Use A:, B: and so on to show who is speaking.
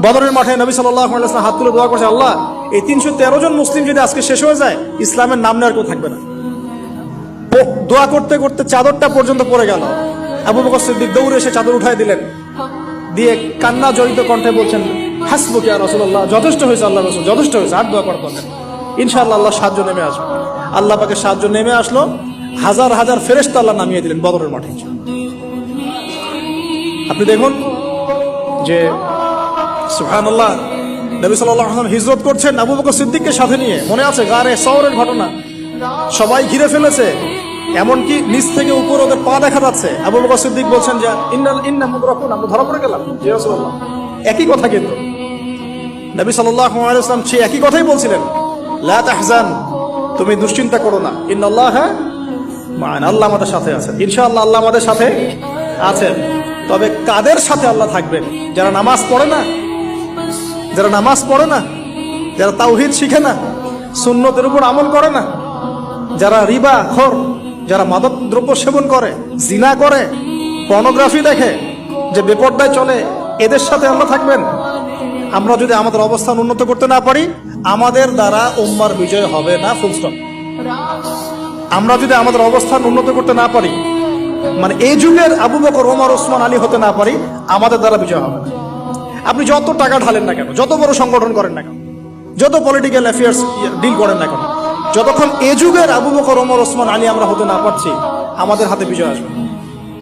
A: বদরের মাঠে নবী সাল্লাল্লাহু আলাইহি ওয়াসাল্লাম হাত তুলে দোয়া করছে, আল্লাহ এই 313 জন মুসলিম যদি আজকে শেষ হয়ে যায়, ইসলামের নাম নেওয়ার কেউ থাকবে না। দোয়া করতে করতে চাদরটা পর্যন্ত পড়ে গেল। আবু বকর সিদ্দিক দৌড়ে এসে চাদর উঠায় দিলেন, দিয়ে কান্না জড়িত কণ্ঠে বলছেন, হাসবুক ইয়া রাসূলুল্লাহ, যথেষ্ট হয়েছে আল্লাহ রাসূল, যথেষ্ট হয়েছে, আর দোয়া করার দরকার নেই। ইনশাআল্লাহ আল্লাহ সাহায্য নেমে আসবে। আল্লাহ পাকের সাহায্য নেমে আসলো, হাজার হাজার ফেরেশতা আল্লাহ নামিয়ে দিলেন বদরের মাঠে। আপনি দেখুন যে সুবহানাল্লাহ, নবী সাল্লাল্লাহু আলাইহি ওয়াসাল্লাম হিজরত করছেন আবু বকর সিদ্দিককে সাথে নিয়ে। মনে আছে গারে সওরের ঘটনা, সবাই ঘিরে ফেলেছে, এমনকি নিচ থেকে উপর ওদের পা দেখা যাচ্ছে। আবু বকর সিদ্দিক বলছেন যে ইন্না মুদরাকুন, আমরা ধরা পড়ে গেলাম। জি রাসূলুল্লাহ, একই কথা কিন্তু নবী সাল্লাল্লাহু আলাইহি ওয়াসাল্লাম সেই একই কথাই বলছিলেন, লা তাহজান, তুমি দুশ্চিন্তা করো না, ইন্নাল্লাহা মা'ানা, আল্লাহ আমাদের সাথে আছেন। ইনশাআল্লাহ আল্লাহ আমাদের সাথে আছেন। তবে কাদের সাথে আল্লাহ থাকবেন? যারা নামাজ পড়ে না, যারা নামাজ পড়ে না, যারা তাওহীদ শিখে না, সুন্নতের উপর আমল করে না, যারা রিবা খোর, যারা মাদক দ্রব্য সেবন করে, জিনা করে, পর্নোগ্রাফি দেখে, যে বেপরদায় চলে, এদের সাথে আল্লাহ থাকবেন। আমরা যদি আমাদের অবস্থান উন্নত করতে না পারি, আমাদের দ্বারা উম্মার বিজয় হবে না, ফুল স্টপ। আমরা যদি আমাদের অবস্থান উন্নত করতে না পারি, মানে এই যুগের আবু বকর, ওমর, ওসমান, আলী হতে না পারি, আমাদের দ্বারা বিজয় হবে না। আপনি যত টাকা ঢালেন না কেন, যত বড় সংগঠন করেন না কেন, যত পলিটিক্যাল অ্যাফেয়ার্স ডিল করেন না কেন, যতক্ষণ এ যুগের আবু বকর, ওমর, ওসমান, আলী আমরা হতে না পারছি, আমাদের হাতে বিজয় আসবে।